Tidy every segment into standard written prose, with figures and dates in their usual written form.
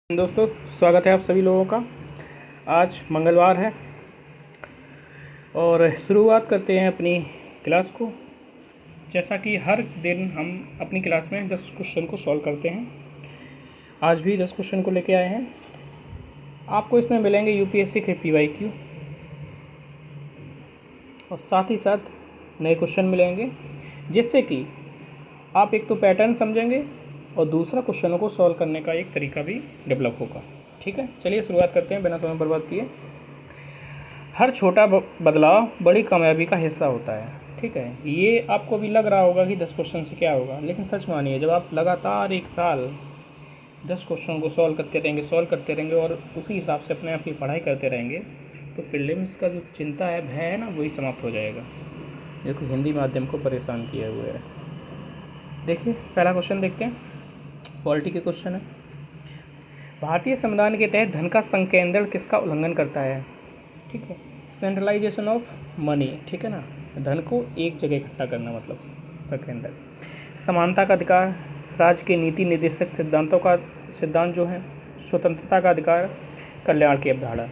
दोस्तों, स्वागत है आप सभी लोगों का। आज मंगलवार है और शुरुआत करते हैं अपनी क्लास को। जैसा कि हर दिन हम अपनी क्लास में 10 क्वेश्चन को सॉल्व करते हैं, आज भी 10 क्वेश्चन को लेके आए हैं। आपको इसमें मिलेंगे यूपीएससी के पीवाईक्यू और साथ ही साथ नए क्वेश्चन मिलेंगे, जिससे कि आप एक तो पैटर्न समझेंगे और दूसरा क्वेश्चनों को सॉल्व करने का एक तरीका भी डेवलप होगा। ठीक है, चलिए शुरुआत करते हैं बिना समय बर्बाद किए। हर छोटा बदलाव बड़ी कामयाबी का हिस्सा होता है। ठीक है, ये आपको भी लग रहा होगा कि 10 क्वेश्चन से क्या होगा, लेकिन सच मानिए, जब आप लगातार एक साल 10 क्वेश्चन को सॉल्व करते रहेंगे और उसी हिसाब से अपने आप की पढ़ाई करते रहेंगे, तो प्रीलिम्स का जो चिंता है, भय है ना, वही समाप्त हो जाएगा, जो कि हिंदी माध्यम को परेशान किए हुए है। देखिए, पहला क्वेश्चन देखते हैं, पॉलिटी के क्वेश्चन है। भारतीय संविधान के तहत धन का संकेंद्रण किसका उल्लंघन करता है? ठीक है, सेंट्रलाइजेशन ऑफ मनी। ठीक है ना, धन को एक जगह इकट्ठा करना मतलब संकेंद्रण। समानता का अधिकार, राज्य के नीति निर्देशक सिद्धांत जो है, स्वतंत्रता का अधिकार, कल्याण की अवधारणा।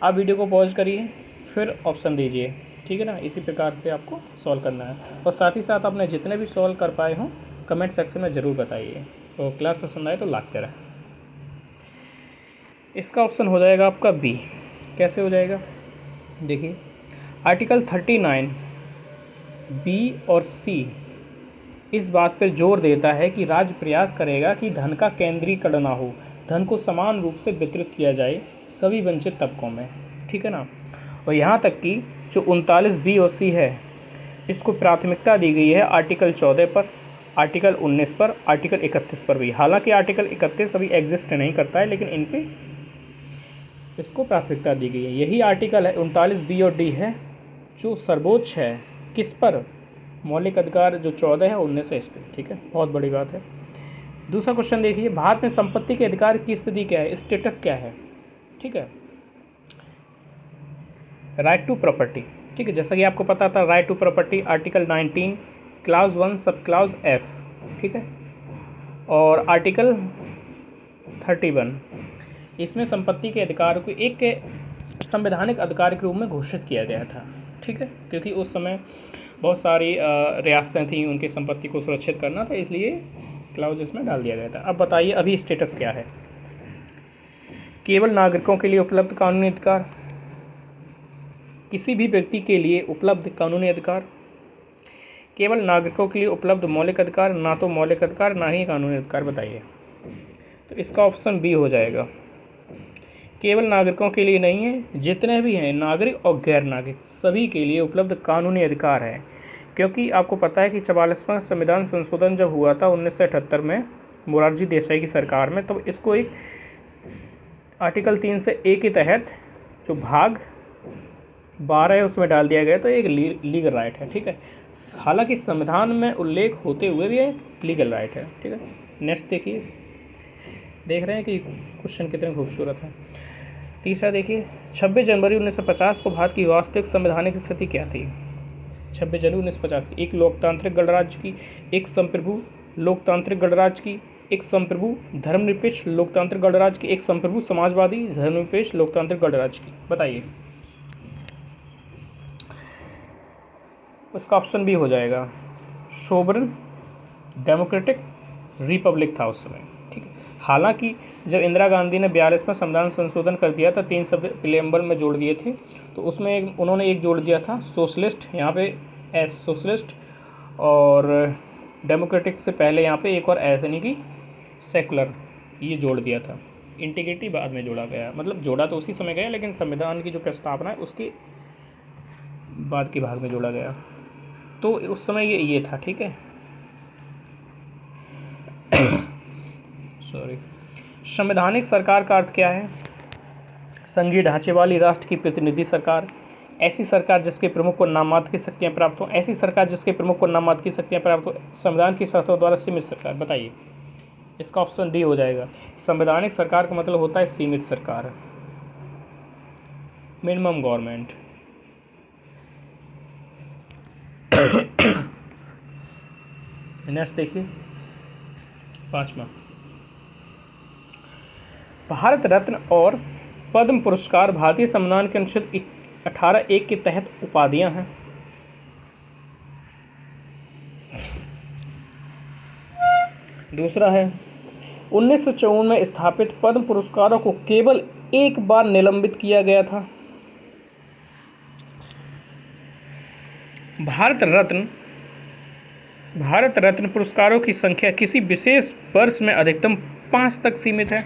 आप वीडियो को पॉज करिए, फिर ऑप्शन दीजिए। ठीक है ना, इसी प्रकार से आपको सॉल्व करना है और साथ ही साथ आपने जितने भी सॉल्व कर पाए हों कमेंट सेक्शन में ज़रूर बताइए और क्लास पसंद आए तो लाइक करें। इसका ऑप्शन हो जाएगा आपका बी। कैसे हो जाएगा? देखिए, आर्टिकल 39 बी और सी इस बात पर जोर देता है कि राज्य प्रयास करेगा कि धन का केंद्रीकरण ना हो, धन को समान रूप से वितरित किया जाए सभी वंचित तबकों में। ठीक है ना, और यहाँ तक कि जो 39 बी और सी है, इसको प्राथमिकता दी गई है आर्टिकल 14 पर, आर्टिकल 19 पर, आर्टिकल 31 पर भी। हालांकि आर्टिकल 31 अभी एग्जिस्ट नहीं करता है, लेकिन इन पे इसको प्राथमिकता दी गई है। यही आर्टिकल है 39 बी और डी है जो सर्वोच्च है किस पर? मौलिक अधिकार जो 14 है 19 है इस पर। ठीक है, बहुत बड़ी बात है। दूसरा क्वेश्चन देखिए, भारत में संपत्ति के अधिकार की स्थिति क्या है, स्टेटस क्या है? ठीक है, राइट टू प्रॉपर्टी। ठीक है, जैसा कि आपको पता था, right to property article 19 clause 1 sub clause F. ठीक है, और आर्टिकल 31 इसमें संपत्ति के अधिकार को एक संवैधानिक अधिकार के रूप में घोषित किया गया था। ठीक है, क्योंकि उस समय बहुत सारी रियासतें थीं, उनकी संपत्ति को सुरक्षित करना था, इसलिए क्लाउज इसमें डाल दिया गया था। अब बताइए अभी स्टेटस क्या है? केवल नागरिकों के लिए उपलब्ध कानूनी अधिकार, किसी भी व्यक्ति के लिए उपलब्ध कानूनी अधिकार, केवल नागरिकों के लिए उपलब्ध मौलिक अधिकार, ना तो मौलिक अधिकार ना ही कानूनी अधिकार। बताइए, तो इसका ऑप्शन बी हो जाएगा। केवल नागरिकों के लिए नहीं है, जितने भी हैं नागरिक और गैर नागरिक सभी के लिए उपलब्ध कानूनी अधिकार है। क्योंकि आपको पता है कि 44वां संविधान संशोधन जब हुआ था 1978 में मोरारजी देसाई की सरकार में, तब इसको एक आर्टिकल 3 से ए के तहत जो भाग 12 है उसमें डाल दिया गया, तो एक लीगल राइट है। ठीक है, हालांकि संविधान में उल्लेख होते हुए भी एक लीगल राइट है। ठीक है, नेक्स्ट देखिए, देख रहे हैं कि क्वेश्चन कितने खूबसूरत है। तीसरा देखिए, 26 जनवरी 1950 को भारत की वास्तविक संवैधानिक स्थिति क्या थी? 26 जनवरी 1950 की, एक लोकतांत्रिक गणराज्य की, एक संप्रभु लोकतांत्रिक गणराज्य की, एक संप्रभु धर्मनिरपेक्ष लोकतांत्रिक गणराज्य की, एक संप्रभु समाजवादी धर्मनिरपेक्ष लोकतांत्रिक गणराज्य की। बताइए, उसका ऑप्शन भी हो जाएगा, सोवरेन डेमोक्रेटिक रिपब्लिक था उस समय। ठीक है, हालांकि जब इंदिरा गांधी ने 42 में संविधान संशोधन कर दिया था, 3 शब्द प्रीएम्बल में जोड़ दिए थे, तो उसमें उन्होंने एक जोड़ दिया था सोशलिस्ट, यहाँ पे एस सोशलिस्ट, और डेमोक्रेटिक से पहले यहाँ पे एक और एस यानी कि सेकुलर, ये जोड़ दिया था। इंटीग्रिटी बाद में जोड़ा गया, मतलब जोड़ा तो उसी समय गया, लेकिन संविधान की जो प्रस्तावना है उसके बाद के भाग में जोड़ा गया, तो उस समय ये था। ठीक है, सॉरी। संवैधानिक सरकार का अर्थ क्या है? संघीय ढांचे वाली राष्ट्र की प्रतिनिधि सरकार, ऐसी सरकार जिसके प्रमुख को नाममात्र की शक्तियाँ प्राप्त हो, ऐसी सरकार जिसके प्रमुख को नाममात्र की शक्तियाँ प्राप्त हो, संविधान की शर्तों द्वारा सीमित सरकार। बताइए, इसका ऑप्शन डी हो जाएगा। संवैधानिक सरकार का मतलब होता है सीमित सरकार, मिनिमम गवर्नमेंट। नेक्स्ट देखिए, 5वां, भारत रत्न और पद्म पुरस्कार भारतीय संविधान के अनुच्छेद 18(1) के तहत उपाधियां हैं। दूसरा है 1954 में स्थापित पद्म पुरस्कारों को केवल एक बार निलंबित किया गया था। भारत रत्न पुरस्कारों की संख्या किसी विशेष वर्ष में अधिकतम 5 तक सीमित है।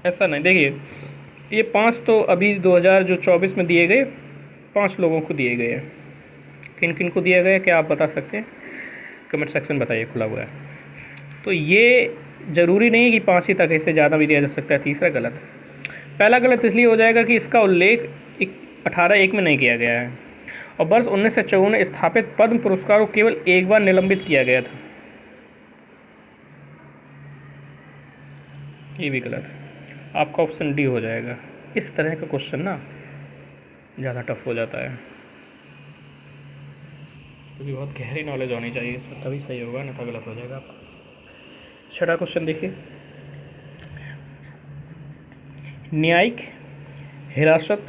ऐसा नहीं, देखिए ये 5 तो अभी 2024 में दिए गए, 5 लोगों को दिए गए हैं। किन किन को दिया गया क्या आप बता सकते हैं? कमेंट सेक्शन बताइए, खुला हुआ है। तो ये ज़रूरी नहीं है कि 5 ही तक, इससे ज़्यादा भी दिया जा सकता है। तीसरा गलत, पहला गलत इसलिए हो जाएगा कि इसका उल्लेख 18(1) में नहीं किया गया है और वर्ष 1954 में स्थापित पद्म पुरस्कारों को केवल एक बार निलंबित किया गया था। ये भी गलत है, आपका ऑप्शन डी हो जाएगा। इस तरह का क्वेश्चन ना ज़्यादा टफ हो जाता है, क्योंकि बहुत गहरी नॉलेज होनी चाहिए इसमें, तभी सही होगा, नहीं तो गलत हो जाएगा आपका। 6वां क्वेश्चन देखिए, न्यायिक हिरासत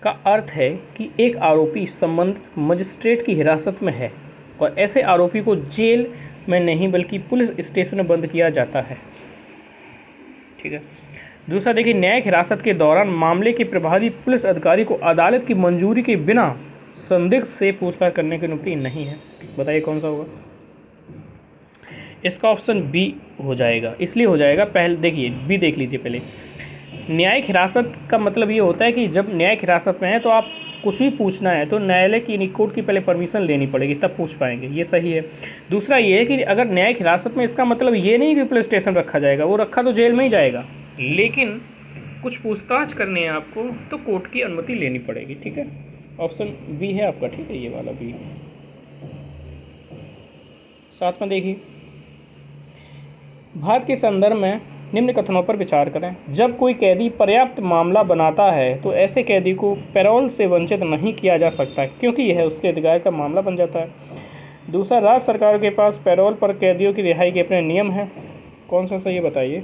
का अर्थ है कि एक आरोपी संबंधित मजिस्ट्रेट की हिरासत में है और ऐसे आरोपी को जेल में नहीं बल्कि पुलिस स्टेशन में बंद किया जाता है। ठीक है। दूसरा देखिए, न्यायिक हिरासत के दौरान मामले के प्रभारी पुलिस अधिकारी को अदालत की मंजूरी के बिना संदिग्ध से पूछताछ करने की अनुमति नहीं है। बताइए कौन सा होगा? इसका ऑप्शन बी हो जाएगा। इसलिए हो जाएगा, पहले देखिए बी देख लीजिए पहले। न्यायिक हिरासत का मतलब ये होता है कि जब न्यायिक हिरासत में है तो आप कुछ भी पूछना है तो न्यायालय की कोर्ट की पहले परमिशन लेनी पड़ेगी, तब पूछ पाएंगे, ये सही है। दूसरा ये है कि अगर न्यायिक हिरासत में, इसका मतलब ये नहीं कि पुलिस स्टेशन रखा जाएगा, वो रखा तो जेल में ही जाएगा, लेकिन कुछ पूछताछ करनी है आपको तो कोर्ट की अनुमति लेनी पड़ेगी। ठीक है, ऑप्शन बी है आपका। ठीक है, ये वाला बी। साथ में देखिए, भारत के संदर्भ में निम्न कथनों पर विचार करें। जब कोई कैदी पर्याप्त मामला बनाता है तो ऐसे कैदी को पैरोल से वंचित नहीं किया जा सकता क्योंकि यह उसके अधिकार का मामला बन जाता है। दूसरा, राज्य सरकार के पास पैरोल पर कैदियों की रिहाई के अपने नियम हैं। कौन सा सही है बताइए?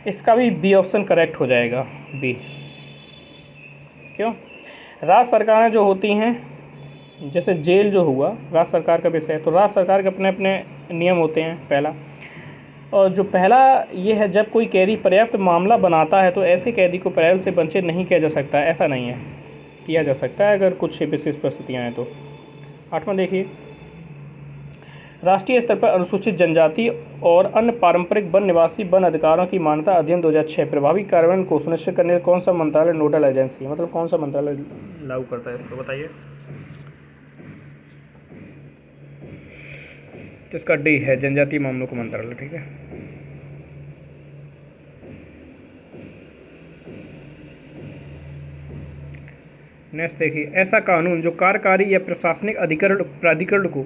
इसका भी बी ऑप्शन करेक्ट हो जाएगा, बी। क्यों? राज्य सरकारें जो होती हैं, जैसे जेल जो हुआ राज्य सरकार का विषय है, तो राज्य सरकार के अपने अपने नियम होते हैं, पहला। और जो पहला ये है, जब कोई कैदी पर्याप्त मामला बनाता है तो ऐसे कैदी को पैरोल से वंचित नहीं किया जा सकता। ऐसा नहीं है, किया जा सकता है अगर कुछ विशेष परिस्थितियाँ हैं तो। 8वां देखिए, राष्ट्रीय स्तर पर अनुसूचित जनजाति और अन्य पारंपरिक वन निवासी वन अधिकारों की मान्यता अधिनियम 2006 प्रभावी कार्यान्वयन को सुनिश्चित करने का कौन सा मंत्रालय नोडल एजेंसी है? मतलब कौन सा मंत्रालय लागू करता है इसको, बताइए? तो इसका डी है, जनजातीय मामलों का मंत्रालय। ठीक है, नेक्स्ट देखिए, ऐसा कानून जो कार्यकारी या प्रशासनिक प्राधिकरण को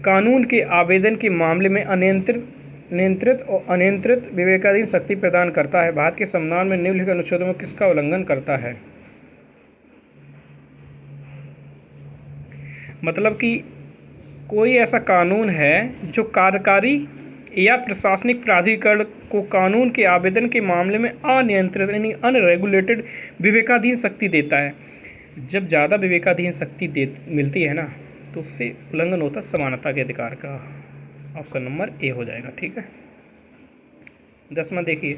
कानून के आवेदन के मामले में नियंत्रित और अनियंत्रित विवेकाधीन शक्ति प्रदान करता है, भारत के संविधान में निम्नलिखित अनुच्छेदों में किसका उल्लंघन करता है? मतलब कि कोई ऐसा कानून है जो कार्यकारी या प्रशासनिक प्राधिकरण को कानून के आवेदन के मामले में अनियंत्रित यानी अनरेगुलेटेड विवेकाधीन शक्ति देता है। जब ज़्यादा विवेकाधीन शक्ति मिलती है ना, तो उससे उल्लंघन होता है समानता के अधिकार का। ऑप्शन नंबर ए हो जाएगा। ठीक है, 10वां देखिए,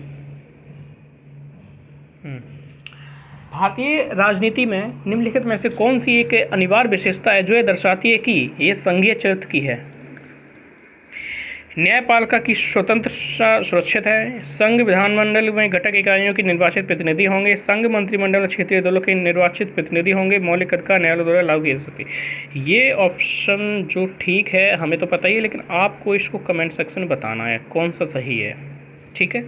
भारतीय राजनीति में निम्नलिखित में से कौन सी एक अनिवार्य विशेषता है जो यह दर्शाती है कि यह संघीय चरित्र की है? न्यायपालिका की स्वतंत्रता सुरक्षित है, संघ विधानमंडल में घटक इकाइयों के निर्वाचित प्रतिनिधि होंगे, संघ मंत्रिमंडल में क्षेत्रीय दलों के निर्वाचित प्रतिनिधि होंगे, मौलिक अधिकार न्यायालय द्वारा लागू किए जा सकते। ये ऑप्शन जो ठीक है हमें तो पता ही है, लेकिन आपको इसको कमेंट सेक्शन में बताना है कौन सा सही है। ठीक है,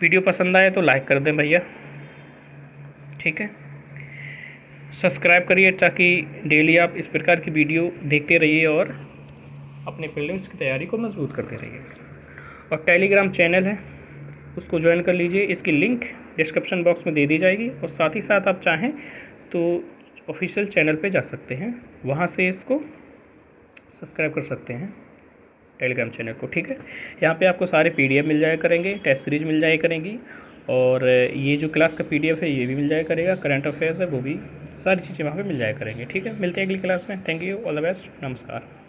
वीडियो पसंद आए तो लाइक कर दें भैया। ठीक है, सब्सक्राइब करिए ताकि डेली आप इस प्रकार की वीडियो देखते रहिए और अपने प्रीलिम्स की तैयारी को मजबूत करते रहिए। और टेलीग्राम चैनल है, उसको ज्वाइन कर लीजिए, इसकी लिंक डिस्क्रिप्शन बॉक्स में दे दी जाएगी। और साथ ही साथ आप चाहें तो ऑफिशियल चैनल पे जा सकते हैं, वहाँ से इसको सब्सक्राइब कर सकते हैं टेलीग्राम चैनल को, ठीक है। यहाँ पे आपको सारे PDF मिल जाया करेंगे, टेस्ट सीरीज मिल जाया करेंगी, और ये जो क्लास का PDF है ये भी मिल जाया करेगा, करंट अफेयर्स है वो भी, सारी चीज़ें वहाँ पे मिल जाया करेंगी, ठीक है। मिलते हैं अगली क्लास में। Thank you, all the best, नमस्कार।